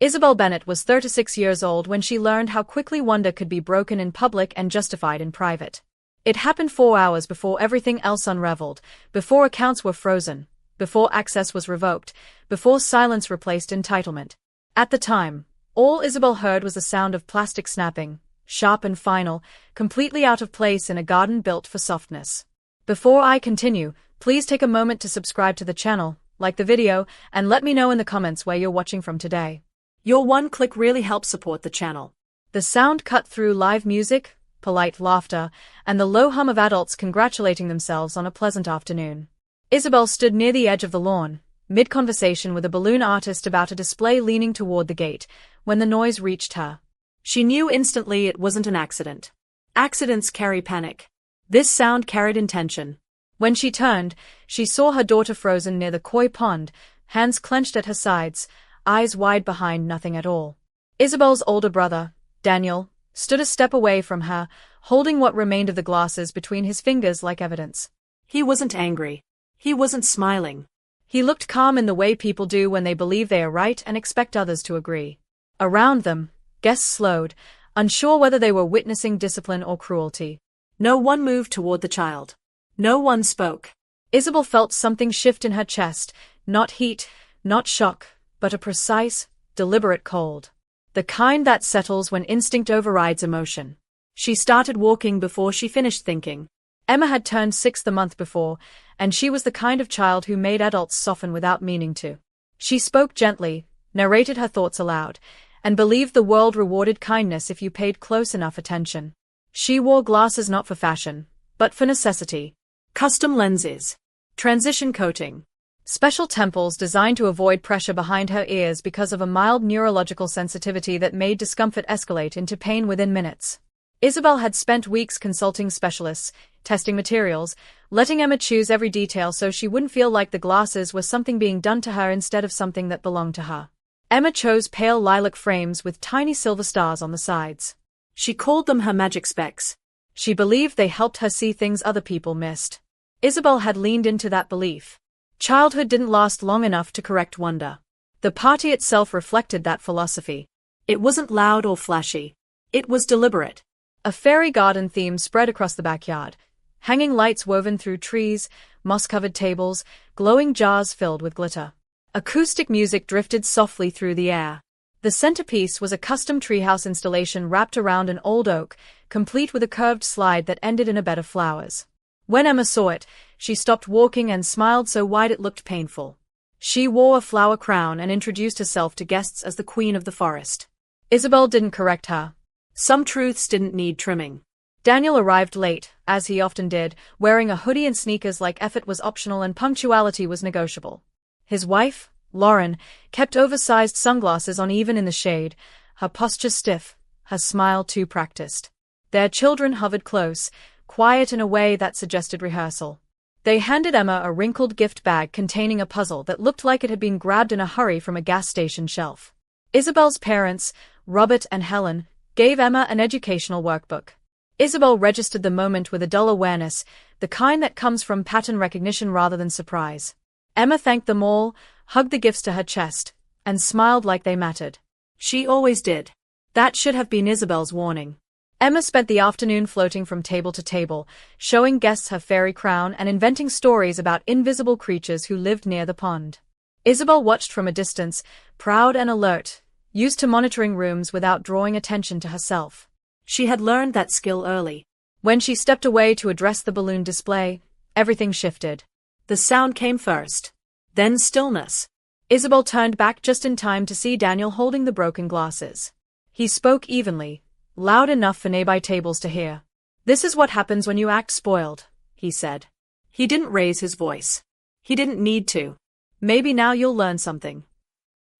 Isabel Bennet was 36 years old when she learned how quickly wonder could be broken in public and justified in private. It happened 4 hours before everything else unraveled, before accounts were frozen, before access was revoked, before silence replaced entitlement. At the time, all Isabel heard was the sound of plastic snapping, sharp and final, completely out of place in a garden built for softness. Before I continue, please take a moment to subscribe to the channel, like the video, and let me know in the comments where you're watching from today. Your one click really helps support the channel. The sound cut through live music, polite laughter, and the low hum of adults congratulating themselves on a pleasant afternoon. Isabel stood near the edge of the lawn, mid-conversation with a balloon artist about a display leaning toward the gate, when the noise reached her. She knew instantly it wasn't an accident. Accidents carry panic. This sound carried intention. When she turned, she saw her daughter frozen near the koi pond, hands clenched at her sides, eyes wide behind nothing at all. Isabel's older brother, Daniel, stood a step away from her, holding what remained of the glasses between his fingers like evidence. He wasn't angry. He wasn't smiling. He looked calm in the way people do when they believe they are right and expect others to agree. Around them, guests slowed, unsure whether they were witnessing discipline or cruelty. No one moved toward the child. No one spoke. Isabel felt something shift in her chest, not heat, not shock, but a precise, deliberate cold. The kind that settles when instinct overrides emotion. She started walking before she finished thinking. Emma had turned 6 the month before, and she was the kind of child who made adults soften without meaning to. She spoke gently, narrated her thoughts aloud, and believed the world rewarded kindness if you paid close enough attention. She wore glasses not for fashion, but for necessity. Custom lenses. Transition coating. Special temples designed to avoid pressure behind her ears because of a mild neurological sensitivity that made discomfort escalate into pain within minutes. Isabel had spent weeks consulting specialists, testing materials, letting Emma choose every detail so she wouldn't feel like the glasses were something being done to her instead of something that belonged to her. Emma chose pale lilac frames with tiny silver stars on the sides. She called them her magic specs. She believed they helped her see things other people missed. Isabel had leaned into that belief. Childhood didn't last long enough to correct wonder. The party itself reflected that philosophy. It wasn't loud or flashy. It was deliberate. A fairy garden theme spread across the backyard. Hanging lights woven through trees, moss-covered tables, glowing jars filled with glitter. Acoustic music drifted softly through the air. The centerpiece was a custom treehouse installation wrapped around an old oak, complete with a curved slide that ended in a bed of flowers. When Emma saw it, she stopped walking and smiled so wide it looked painful. She wore a flower crown and introduced herself to guests as the queen of the forest. Isabel didn't correct her. Some truths didn't need trimming. Daniel arrived late, as he often did, wearing a hoodie and sneakers like effort was optional and punctuality was negotiable. His wife, Lauren, kept oversized sunglasses on even in the shade, her posture stiff, her smile too practiced. Their children hovered close, quiet in a way that suggested rehearsal. They handed Emma a wrinkled gift bag containing a puzzle that looked like it had been grabbed in a hurry from a gas station shelf. Isabel's parents, Robert and Helen, gave Emma an educational workbook. Isabel registered the moment with a dull awareness, the kind that comes from pattern recognition rather than surprise. Emma thanked them all, hugged the gifts to her chest, and smiled like they mattered. She always did. That should have been Isabel's warning. Emma spent the afternoon floating from table to table, showing guests her fairy crown and inventing stories about invisible creatures who lived near the pond. Isabel watched from a distance, proud and alert, used to monitoring rooms without drawing attention to herself. She had learned that skill early. When she stepped away to address the balloon display, everything shifted. The sound came first. Then stillness. Isabel turned back just in time to see Daniel holding the broken glasses. He spoke evenly, loud enough for nearby tables to hear. "This is what happens when you act spoiled," he said. He didn't raise his voice. He didn't need to. "Maybe now you'll learn something."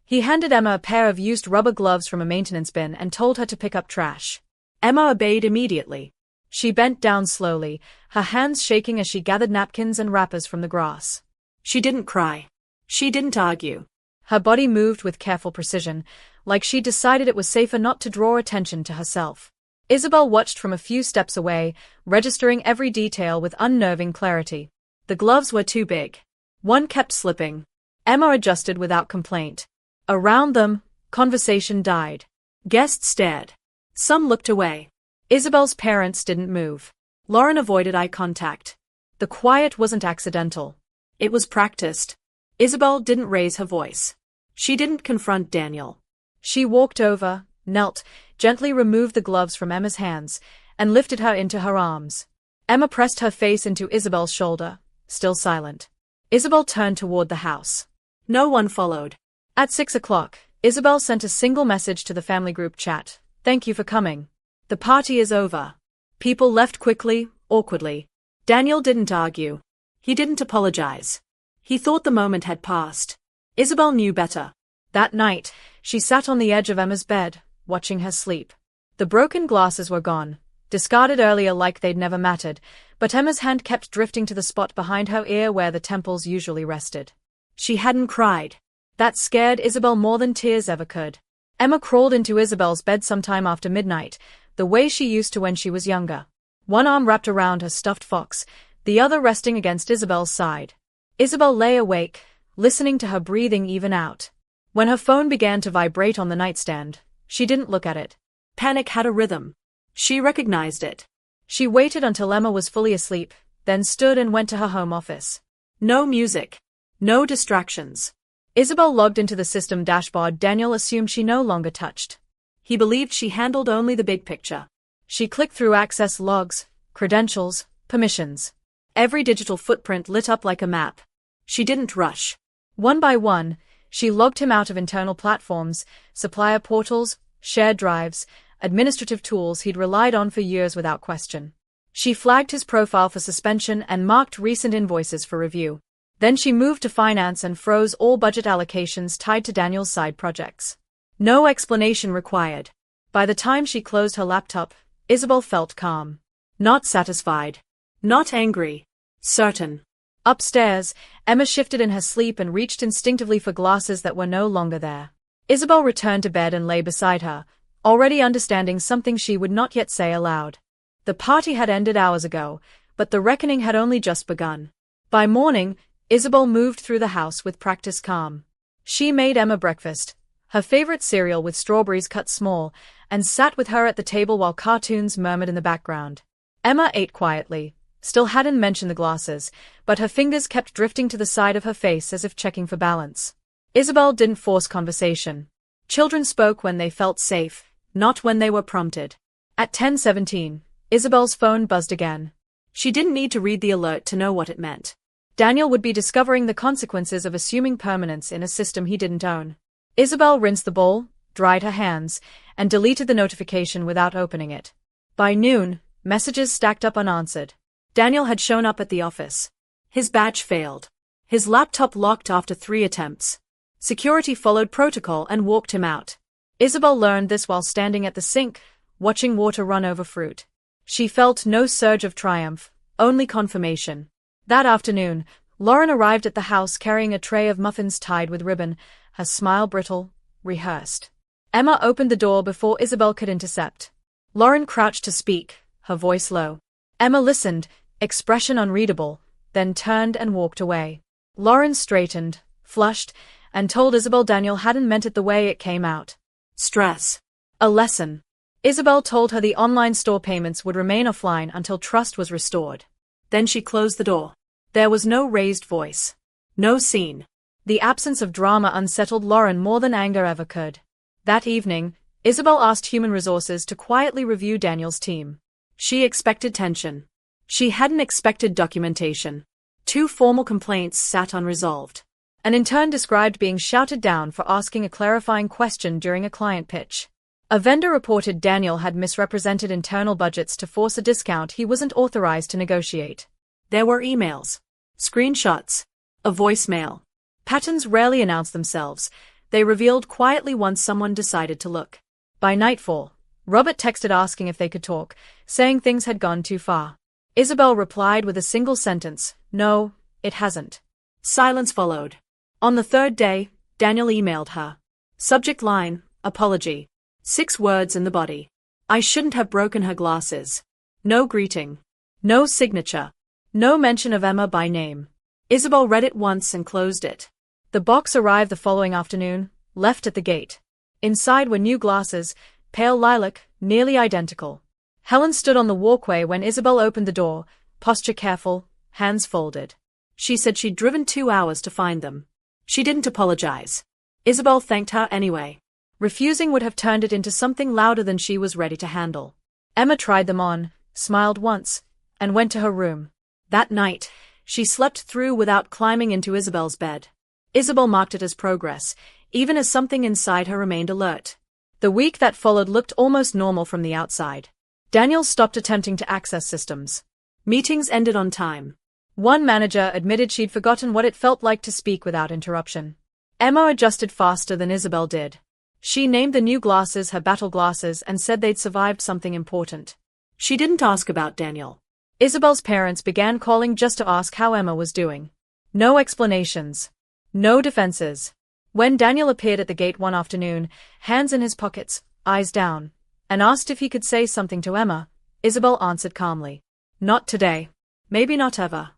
He handed Emma a pair of used rubber gloves from a maintenance bin and told her to pick up trash. Emma obeyed immediately. She bent down slowly, her hands shaking as she gathered napkins and wrappers from the grass. She didn't cry. She didn't argue. Her body moved with careful precision, like she decided it was safer not to draw attention to herself. Isabel watched from a few steps away, registering every detail with unnerving clarity. The gloves were too big. One kept slipping. Emma adjusted without complaint. Around them, Conversation died. Guests stared. Some looked away. Isabel's parents didn't move. Lauren avoided eye contact. The quiet wasn't accidental. It was practiced. Isabel didn't raise her voice. She didn't confront Daniel. She walked over, knelt, gently removed the gloves from Emma's hands, and lifted her into her arms. Emma pressed her face into Isabel's shoulder, still silent. Isabel turned toward the house. No one followed. At 6 o'clock, Isabel sent a single message to the family group chat. "Thank you for coming. The party is over." People left quickly, awkwardly. Daniel didn't argue. He didn't apologize. He thought the moment had passed. Isabel knew better. That night, she sat on the edge of Emma's bed, watching her sleep. The broken glasses were gone, discarded earlier like they'd never mattered, but Emma's hand kept drifting to the spot behind her ear where the temples usually rested. She hadn't cried. That scared Isabel more than tears ever could. Emma crawled into Isabel's bed sometime after midnight, the way she used to when she was younger. One arm wrapped around her stuffed fox, the other resting against Isabel's side. Isabel lay awake, listening to her breathing even out. When her phone began to vibrate on the nightstand, she didn't look at it. Panic had a rhythm. She recognized it. She waited until Emma was fully asleep, then stood and went to her home office. No music. No distractions. Isabel logged into the system dashboard Daniel assumed she no longer touched. He believed she handled only the big picture. She clicked through access logs, credentials, permissions. Every digital footprint lit up like a map. She didn't rush. One by one, she logged him out of internal platforms, supplier portals, shared drives, administrative tools he'd relied on for years without question. She flagged his profile for suspension and marked recent invoices for review. Then she moved to finance and froze all budget allocations tied to Daniel's side projects. No explanation required. By the time she closed her laptop, Isabel felt calm. Not satisfied. Not angry. Certain. Upstairs, Emma shifted in her sleep and reached instinctively for glasses that were no longer there. Isabel returned to bed and lay beside her, already understanding something she would not yet say aloud. The party had ended hours ago, but the reckoning had only just begun. By morning, Isabel moved through the house with practiced calm. She made Emma breakfast, her favorite cereal with strawberries cut small, and sat with her at the table while cartoons murmured in the background. Emma ate quietly, still hadn't mentioned the glasses, but her fingers kept drifting to the side of her face as if checking for balance. Isabel didn't force conversation. Children spoke when they felt safe, not when they were prompted. At 10:17, Isabel's phone buzzed again. She didn't need to read the alert to know what it meant. Daniel would be discovering the consequences of assuming permanence in a system he didn't own. Isabel rinsed the bowl, dried her hands, and deleted the notification without opening it. By noon, messages stacked up unanswered. Daniel had shown up at the office. His badge failed. His laptop locked after 3 attempts. Security followed protocol and walked him out. Isabel learned this while standing at the sink, watching water run over fruit. She felt no surge of triumph, only confirmation. That afternoon, Lauren arrived at the house carrying a tray of muffins tied with ribbon, her smile brittle, rehearsed. Emma opened the door before Isabel could intercept. Lauren crouched to speak, her voice low. Emma listened, expression unreadable, then turned and walked away. Lauren straightened, flushed, and told Isabel Daniel hadn't meant it the way it came out. Stress. A lesson. Isabel told her the online store payments would remain offline until trust was restored. Then she closed the door. There was no raised voice. No scene. The absence of drama unsettled Lauren more than anger ever could. That evening, Isabel asked Human Resources to quietly review Daniel's team. She expected tension. She hadn't expected documentation. 2 formal complaints sat unresolved. An intern described being shouted down for asking a clarifying question during a client pitch. A vendor reported Daniel had misrepresented internal budgets to force a discount he wasn't authorized to negotiate. There were emails, screenshots, a voicemail. Patterns rarely announced themselves. They revealed quietly once someone decided to look. By nightfall, Robert texted asking if they could talk, saying things had gone too far. Isabel replied with a single sentence, "No, it hasn't." Silence followed. On the 3rd day, Daniel emailed her. Subject line, apology. 6 words in the body. I shouldn't have broken her glasses. No greeting. No signature. No mention of Emma by name. Isabel read it once and closed it. The box arrived the following afternoon, left at the gate. Inside were new glasses, pale lilac, nearly identical. Helen stood on the walkway when Isabel opened the door, posture careful, hands folded. She said she'd driven 2 hours to find them. She didn't apologize. Isabel thanked her anyway. Refusing would have turned it into something louder than she was ready to handle. Emma tried them on, smiled once, and went to her room. That night, she slept through without climbing into Isabel's bed. Isabel marked it as progress, even as something inside her remained alert. The week that followed looked almost normal from the outside. Daniel stopped attempting to access systems. Meetings ended on time. One manager admitted she'd forgotten what it felt like to speak without interruption. Emma adjusted faster than Isabel did. She named the new glasses her battle glasses and said they'd survived something important. She didn't ask about Daniel. Isabel's parents began calling just to ask how Emma was doing. No explanations. No defenses. When Daniel appeared at the gate one afternoon, hands in his pockets, eyes down, and asked if he could say something to Emma, Isabel answered calmly. Not today. Maybe not ever.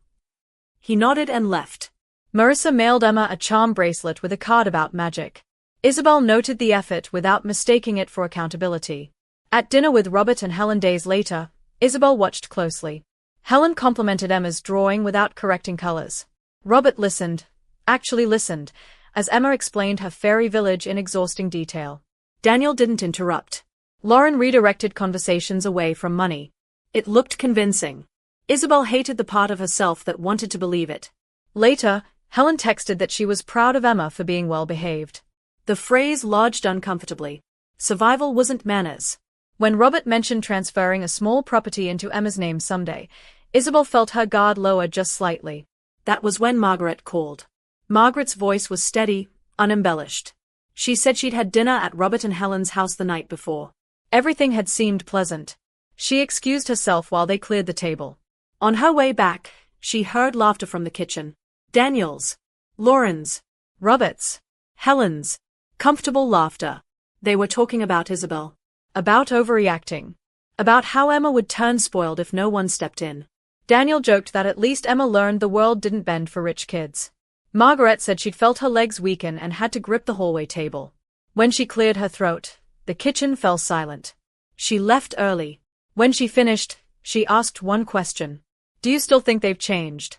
He nodded and left. Marissa mailed Emma a charm bracelet with a card about magic. Isabel noted the effort without mistaking it for accountability. At dinner with Robert and Helen days later, Isabel watched closely. Helen complimented Emma's drawing without correcting colors. Robert listened, actually listened, as Emma explained her fairy village in exhausting detail. Daniel didn't interrupt. Lauren redirected conversations away from money. It looked convincing. Isabel hated the part of herself that wanted to believe it. Later, Helen texted that she was proud of Emma for being well-behaved. The phrase lodged uncomfortably. Survival wasn't manners. When Robert mentioned transferring a small property into Emma's name someday, Isabel felt her guard lower just slightly. That was when Margaret called. Margaret's voice was steady, unembellished. She said she'd had dinner at Robert and Helen's house the night before. Everything had seemed pleasant. She excused herself while they cleared the table. On her way back, she heard laughter from the kitchen. Daniel's, Lauren's, Robert's, Helen's. Comfortable laughter. They were talking about Isabel. About overreacting. About how Emma would turn spoiled if no one stepped in. Daniel joked that at least Emma learned the world didn't bend for rich kids. Margaret said she'd felt her legs weaken and had to grip the hallway table. When she cleared her throat, the kitchen fell silent. She left early. When she finished, she asked one question. Do you still think they've changed?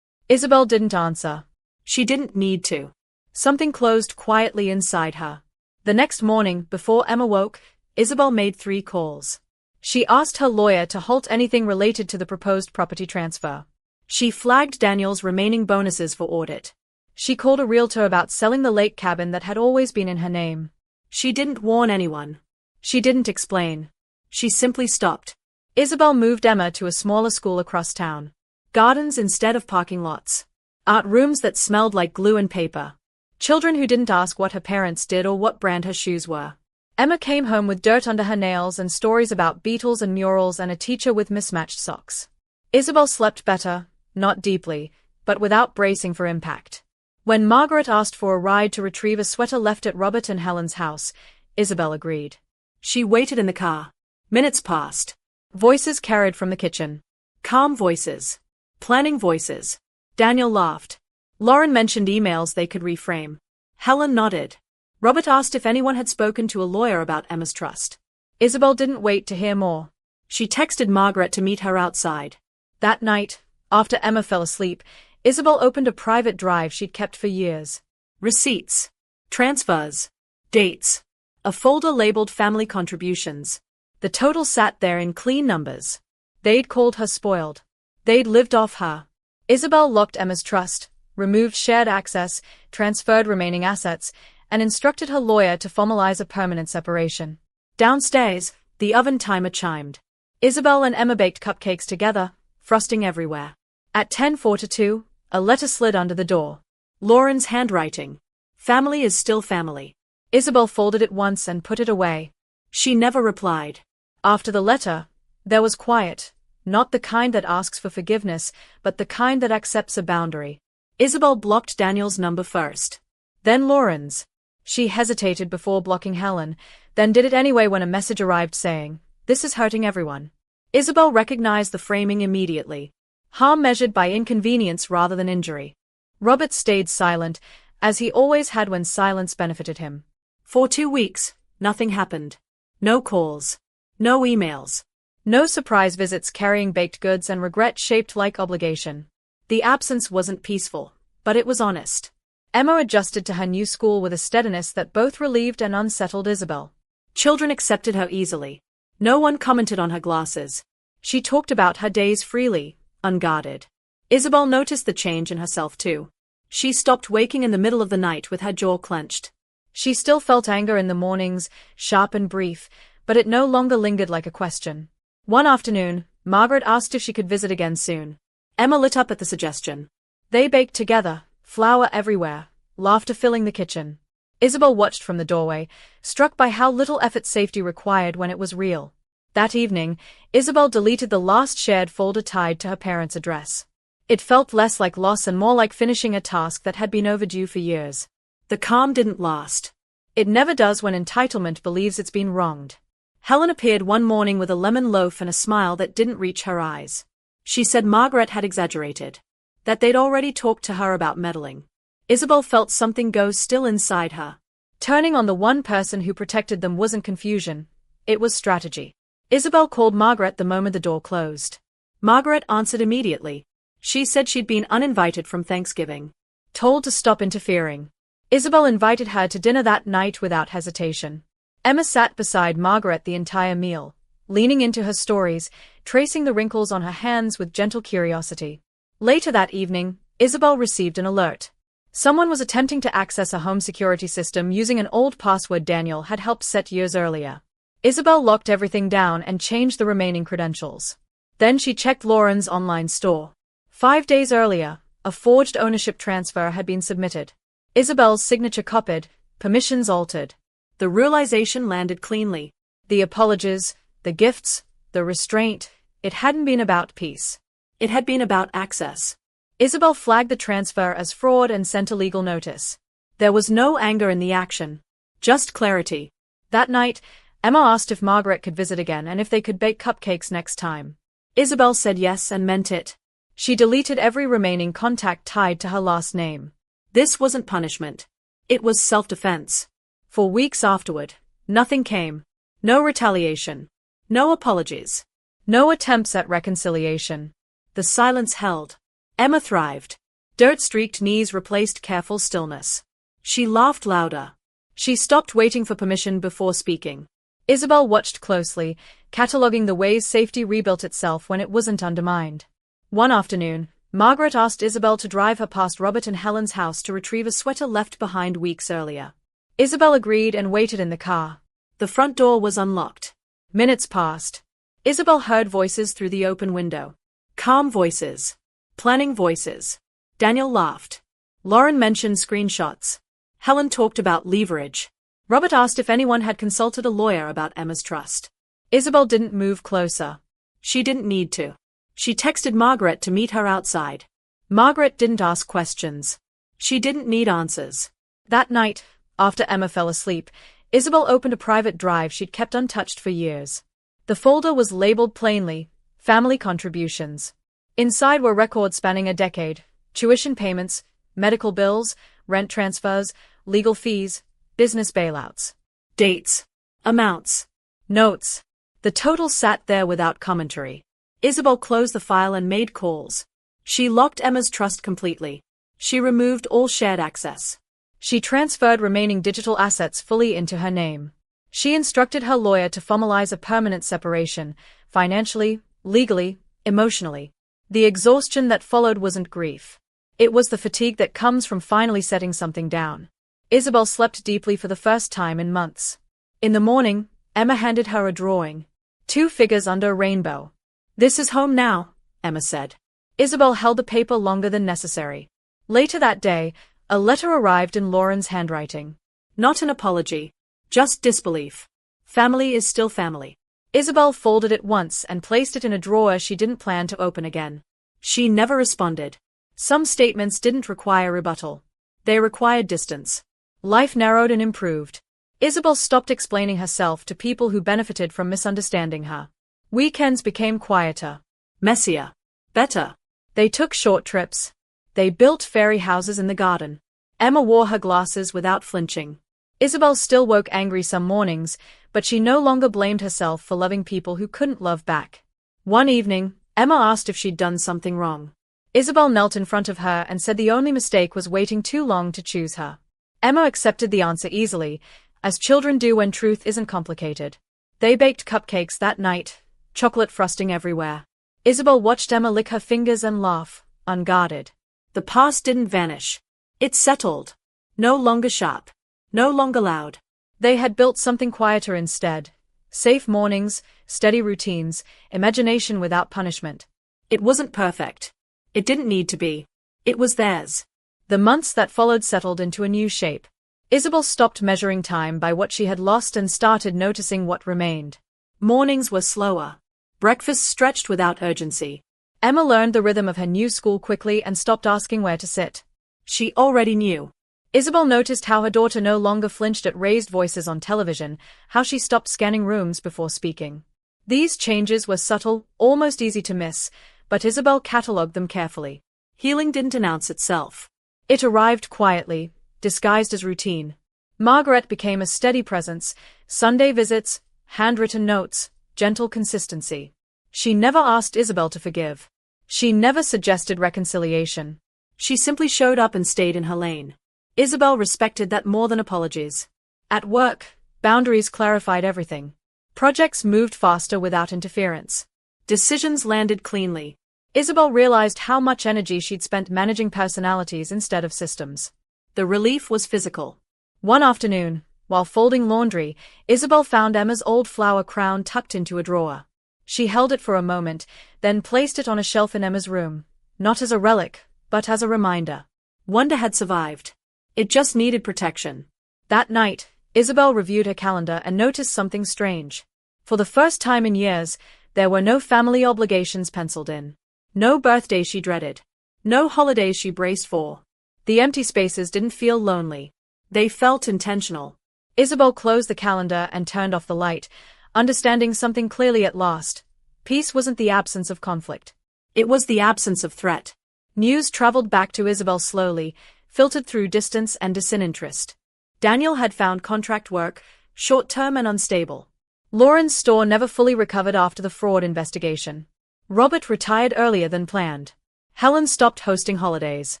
Isabel didn't answer. She didn't need to. Something closed quietly inside her. The next morning, before Emma woke, Isabel made 3 calls. She asked her lawyer to halt anything related to the proposed property transfer. She flagged Daniel's remaining bonuses for audit. She called a realtor about selling the lake cabin that had always been in her name. She didn't warn anyone. She didn't explain. She simply stopped. Isabel moved Emma to a smaller school across town. Gardens instead of parking lots. Art rooms that smelled like glue and paper. Children who didn't ask what her parents did or what brand her shoes were. Emma came home with dirt under her nails and stories about beetles and murals and a teacher with mismatched socks. Isabel slept better, not deeply, but without bracing for impact. When Margaret asked for a ride to retrieve a sweater left at Robert and Helen's house, Isabel agreed. She waited in the car. Minutes passed. Voices carried from the kitchen. Calm voices. Planning voices. Daniel laughed. Lauren mentioned emails they could reframe. Helen nodded. Robert asked if anyone had spoken to a lawyer about Emma's trust. Isabel didn't wait to hear more. She texted Margaret to meet her outside. That night, after Emma fell asleep, Isabel opened a private drive she'd kept for years. Receipts. Transfers. Dates. A folder labeled family contributions. The total sat there in clean numbers. They'd called her spoiled. They'd lived off her. Isabel locked Emma's trust, removed shared access, transferred remaining assets, and instructed her lawyer to formalize a permanent separation. Downstairs, the oven timer chimed. Isabel and Emma baked cupcakes together, frosting everywhere. At 10:42, a letter slid under the door. Lauren's handwriting. Family is still family. Isabel folded it once and put it away. She never replied. After the letter, there was quiet, not the kind that asks for forgiveness, but the kind that accepts a boundary. Isabel blocked Daniel's number first. Then Lauren's. She hesitated before blocking Helen, then did it anyway when a message arrived saying, "This is hurting everyone." Isabel recognized the framing immediately. Harm measured by inconvenience rather than injury. Robert stayed silent, as he always had when silence benefited him. For 2 weeks, nothing happened. No calls. No emails. No surprise visits carrying baked goods and regret shaped like obligation. The absence wasn't peaceful, but it was honest. Emma adjusted to her new school with a steadiness that both relieved and unsettled Isabel. Children accepted her easily. No one commented on her glasses. She talked about her days freely, unguarded. Isabel noticed the change in herself too. She stopped waking in the middle of the night with her jaw clenched. She still felt anger in the mornings, sharp and brief, but it no longer lingered like a question. One afternoon, Margaret asked if she could visit again soon. Emma lit up at the suggestion. They baked together, flour everywhere, laughter filling the kitchen. Isabel watched from the doorway, struck by how little effort safety required when it was real. That evening, Isabel deleted the last shared folder tied to her parents' address. It felt less like loss and more like finishing a task that had been overdue for years. The calm didn't last. It never does when entitlement believes it's been wronged. Helen appeared one morning with a lemon loaf and a smile that didn't reach her eyes. She said Margaret had exaggerated. That they'd already talked to her about meddling. Isabel felt something go still inside her. Turning on the one person who protected them wasn't confusion, it was strategy. Isabel called Margaret the moment the door closed. Margaret answered immediately. She said she'd been uninvited from Thanksgiving. Told to stop interfering. Isabel invited her to dinner that night without hesitation. Emma sat beside Margaret the entire meal, leaning into her stories, tracing the wrinkles on her hands with gentle curiosity. Later that evening, Isabel received an alert. Someone was attempting to access a home security system using an old password Daniel had helped set years earlier. Isabel locked everything down and changed the remaining credentials. Then she checked Lauren's online store. 5 days earlier, a forged ownership transfer had been submitted. Isabel's signature copied, permissions altered. The realization landed cleanly. The apologies, the gifts, the restraint, it hadn't been about peace. It had been about access. Isabel flagged the transfer as fraud and sent a legal notice. There was no anger in the action. Just clarity. That night, Emma asked if Margaret could visit again and if they could bake cupcakes next time. Isabel said yes and meant it. She deleted every remaining contact tied to her last name. This wasn't punishment. It was self-defense. For weeks afterward, nothing came. No retaliation. No apologies. No attempts at reconciliation. The silence held. Emma thrived. Dirt-streaked knees replaced careful stillness. She laughed louder. She stopped waiting for permission before speaking. Isabel watched closely, cataloguing the ways safety rebuilt itself when it wasn't undermined. One afternoon, Margaret asked Isabel to drive her past Robert and Helen's house to retrieve a sweater left behind weeks earlier. Isabel agreed and waited in the car. The front door was unlocked. Minutes passed. Isabel heard voices through the open window. Calm voices. Planning voices. Daniel laughed. Lauren mentioned screenshots. Helen talked about leverage. Robert asked if anyone had consulted a lawyer about Emma's trust. Isabel didn't move closer. She didn't need to. She texted Margaret to meet her outside. Margaret didn't ask questions. She didn't need answers. That night, after Emma fell asleep, Isabel opened a private drive she'd kept untouched for years. The folder was labeled plainly, Family Contributions. Inside were records spanning a decade, tuition payments, medical bills, rent transfers, legal fees, business bailouts. Dates. Amounts. Notes. The total sat there without commentary. Isabel closed the file and made calls. She locked Emma's trust completely. She removed all shared access. She transferred remaining digital assets fully into her name. She instructed her lawyer to formalize a permanent separation, financially, legally, emotionally. The exhaustion that followed wasn't grief. It was the fatigue that comes from finally setting something down. Isabel slept deeply for the first time in months. In the morning, Emma handed her a drawing. 2 figures under a rainbow. "This is home now," Emma said. Isabel held the paper longer than necessary. Later that day, a letter arrived in Lauren's handwriting. Not an apology. Just disbelief. Family is still family. Isabel folded it once and placed it in a drawer she didn't plan to open again. She never responded. Some statements didn't require rebuttal. They required distance. Life narrowed and improved. Isabel stopped explaining herself to people who benefited from misunderstanding her. Weekends became quieter. Messier. Better. They took short trips. They built fairy houses in the garden. Emma wore her glasses without flinching. Isabel still woke angry some mornings, but she no longer blamed herself for loving people who couldn't love back. One evening, Emma asked if she'd done something wrong. Isabel knelt in front of her and said the only mistake was waiting too long to choose her. Emma accepted the answer easily, as children do when truth isn't complicated. They baked cupcakes that night, chocolate frosting everywhere. Isabel watched Emma lick her fingers and laugh, unguarded. The past didn't vanish. It settled. No longer sharp. No longer loud. They had built something quieter instead. Safe mornings, steady routines, imagination without punishment. It wasn't perfect. It didn't need to be. It was theirs. The months that followed settled into a new shape. Isabel stopped measuring time by what she had lost and started noticing what remained. Mornings were slower. Breakfast stretched without urgency. Emma learned the rhythm of her new school quickly and stopped asking where to sit. She already knew. Isabel noticed how her daughter no longer flinched at raised voices on television, how she stopped scanning rooms before speaking. These changes were subtle, almost easy to miss, but Isabel catalogued them carefully. Healing didn't announce itself. It arrived quietly, disguised as routine. Margaret became a steady presence, Sunday visits, handwritten notes, gentle consistency. She never asked Isabel to forgive. She never suggested reconciliation. She simply showed up and stayed in her lane. Isabel respected that more than apologies. At work, boundaries clarified everything. Projects moved faster without interference. Decisions landed cleanly. Isabel realized how much energy she'd spent managing personalities instead of systems. The relief was physical. One afternoon, while folding laundry, Isabel found Emma's old flower crown tucked into a drawer. She held it for a moment, then placed it on a shelf in Emma's room, not as a relic, but as a reminder. Wanda had survived. It just needed protection. That night, Isabel reviewed her calendar and noticed something strange. For the first time in years, there were no family obligations penciled in. No birthdays she dreaded. No holidays she braced for. The empty spaces didn't feel lonely. They felt intentional. Isabel closed the calendar and turned off the light, understanding something clearly at last. Peace wasn't the absence of conflict. It was the absence of threat. News traveled back to Isabel slowly, filtered through distance and disinterest. Daniel had found contract work, short-term and unstable. Lauren's store never fully recovered after the fraud investigation. Robert retired earlier than planned. Helen stopped hosting holidays.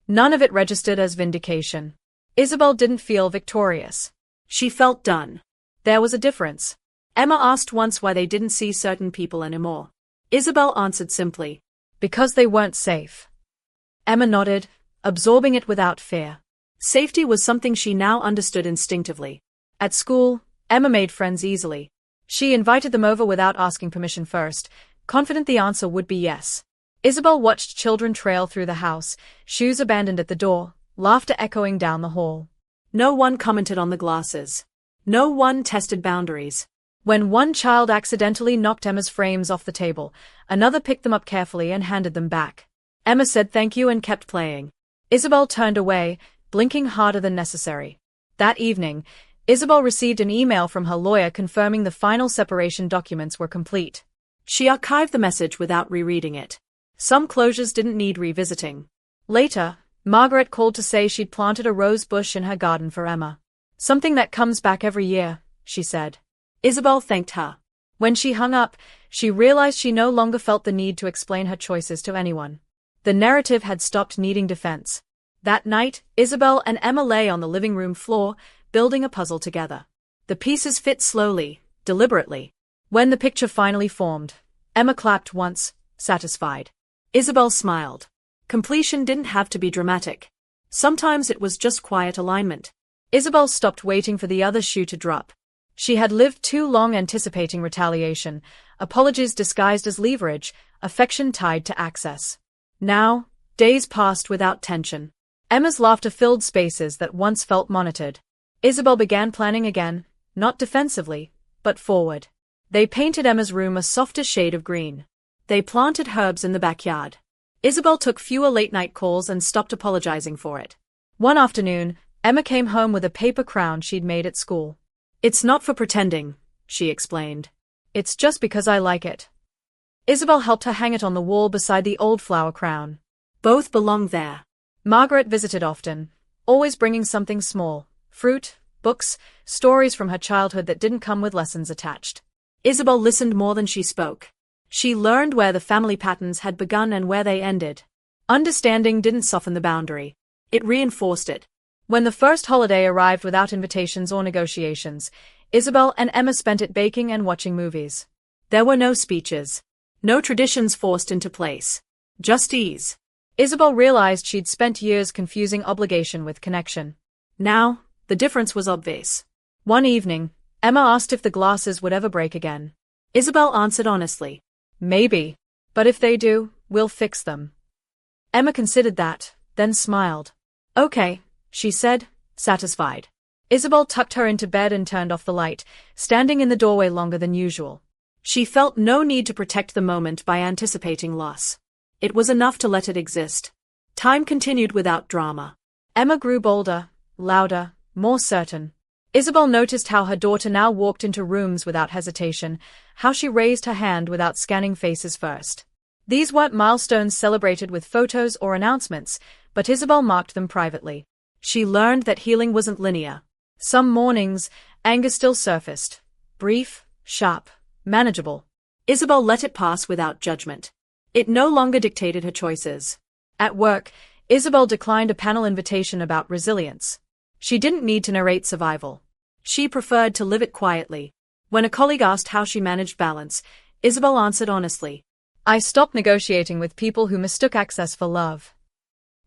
None of it registered as vindication. Isabel didn't feel victorious. She felt done. There was a difference. Emma asked once why they didn't see certain people anymore. Isabel answered simply. Because they weren't safe. Emma nodded, absorbing it without fear. Safety was something she now understood instinctively. At school, Emma made friends easily. She invited them over without asking permission first, confident the answer would be yes. Isabel watched children trail through the house, shoes abandoned at the door, laughter echoing down the hall. No one commented on the glasses. No one tested boundaries. When one child accidentally knocked Emma's frames off the table, another picked them up carefully and handed them back. Emma said thank you and kept playing. Isabel turned away, blinking harder than necessary. That evening, Isabel received an email from her lawyer confirming the final separation documents were complete. She archived the message without rereading it. Some closures didn't need revisiting. Later, Margaret called to say she'd planted a rose bush in her garden for Emma. Something that comes back every year, she said. Isabel thanked her. When she hung up, she realized she no longer felt the need to explain her choices to anyone. The narrative had stopped needing defense. That night, Isabel and Emma lay on the living room floor, building a puzzle together. The pieces fit slowly, deliberately. When the picture finally formed, Emma clapped once, satisfied. Isabel smiled. Completion didn't have to be dramatic. Sometimes it was just quiet alignment. Isabel stopped waiting for the other shoe to drop. She had lived too long anticipating retaliation, apologies disguised as leverage, affection tied to access. Now, days passed without tension. Emma's laughter filled spaces that once felt monitored. Isabel began planning again, not defensively, but forward. They painted Emma's room a softer shade of green. They planted herbs in the backyard. Isabel took fewer late-night calls and stopped apologizing for it. One afternoon, Emma came home with a paper crown she'd made at school. It's not for pretending, she explained. It's just because I like it. Isabel helped her hang it on the wall beside the old flower crown. Both belonged there. Margaret visited often, always bringing something small, fruit, Books, stories from her childhood that didn't come with lessons attached. Isabel listened more than she spoke. She learned where the family patterns had begun and where they ended. Understanding didn't soften the boundary. It reinforced it. When the first holiday arrived without invitations or negotiations, Isabel and Emma spent it baking and watching movies. There were no speeches. No traditions forced into place. Just ease. Isabel realized she'd spent years confusing obligation with connection. Now, the difference was obvious. One evening, Emma asked if the glasses would ever break again. Isabel answered honestly. Maybe. But if they do, we'll fix them. Emma considered that, then smiled. Okay, she said, satisfied. Isabel tucked her into bed and turned off the light, standing in the doorway longer than usual. She felt no need to protect the moment by anticipating loss. It was enough to let it exist. Time continued without drama. Emma grew bolder, louder, more certain. Isabel noticed how her daughter now walked into rooms without hesitation, how she raised her hand without scanning faces first. These weren't milestones celebrated with photos or announcements, but Isabel marked them privately. She learned that healing wasn't linear. Some mornings, anger still surfaced. Brief, sharp, manageable. Isabel let it pass without judgment. It no longer dictated her choices. At work, Isabel declined a panel invitation about resilience. She didn't need to narrate survival. She preferred to live it quietly. When a colleague asked how she managed balance, Isabel answered honestly. I stopped negotiating with people who mistook access for love.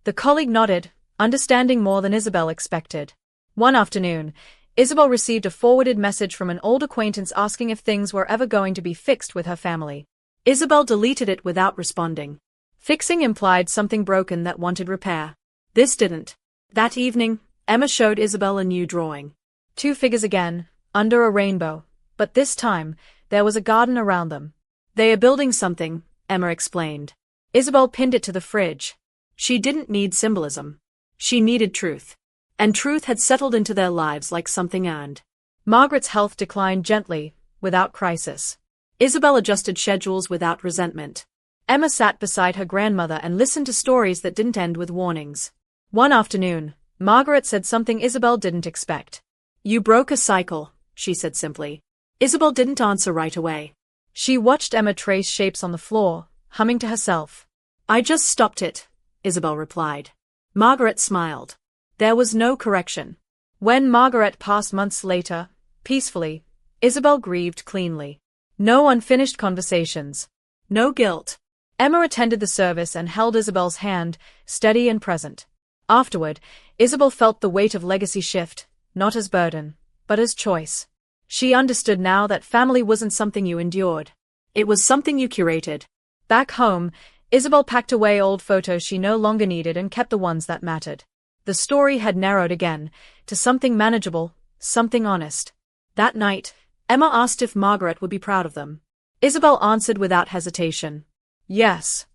The colleague nodded, understanding more than Isabel expected. One afternoon, Isabel received a forwarded message from an old acquaintance asking if things were ever going to be fixed with her family. Isabel deleted it without responding. Fixing implied something broken that wanted repair. This didn't. That evening, Emma showed Isabel a new drawing. 2 figures again, under a rainbow, but this time, there was a garden around them. They are building something, Emma explained. Isabel pinned it to the fridge. She didn't need symbolism. She needed truth. And truth had settled into their lives like something earned. Margaret's health declined gently, without crisis. Isabel adjusted schedules without resentment. Emma sat beside her grandmother and listened to stories that didn't end with warnings. One afternoon, Margaret said something Isabel didn't expect. You broke a cycle, she said simply. Isabel didn't answer right away. She watched Emma trace shapes on the floor, humming to herself. I just stopped it, Isabel replied. Margaret smiled. There was no correction. When Margaret passed months later, peacefully, Isabel grieved cleanly. No unfinished conversations. No guilt. Emma attended the service and held Isabel's hand, steady and present. Afterward, Isabel felt the weight of legacy shift, not as burden, but as choice. She understood now that family wasn't something you endured. It was something you curated. Back home, Isabel packed away old photos she no longer needed and kept the ones that mattered. The story had narrowed again, to something manageable, something honest. That night, Emma asked if Margaret would be proud of them. Isabel answered without hesitation. Yes.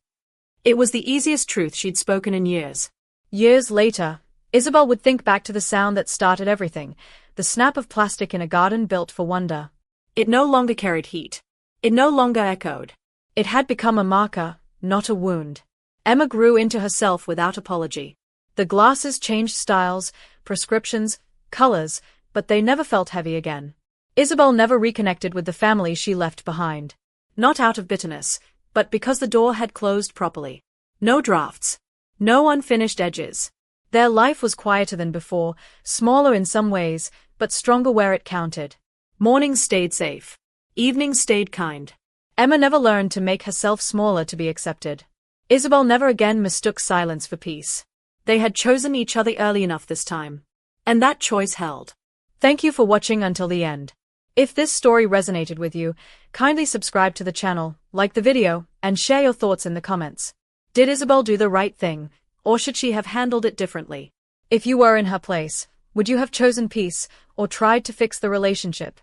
It was the easiest truth she'd spoken in years. Years later, Isabel would think back to the sound that started everything, the snap of plastic in a garden built for wonder. It no longer carried heat. It no longer echoed. It had become a marker, not a wound. Emma grew into herself without apology. The glasses changed styles, prescriptions, colors, but they never felt heavy again. Isabel never reconnected with the family she left behind. Not out of bitterness, but because the door had closed properly. No drafts. No unfinished edges. Their life was quieter than before, smaller in some ways, but stronger where it counted. Mornings stayed safe. Evenings stayed kind. Emma never learned to make herself smaller to be accepted. Isabel never again mistook silence for peace. They had chosen each other early enough this time. And that choice held. Thank you for watching until the end. If this story resonated with you, kindly subscribe to the channel, like the video, and share your thoughts in the comments. Did Isabel do the right thing, or should she have handled it differently? If you were in her place, would you have chosen peace, or tried to fix the relationship?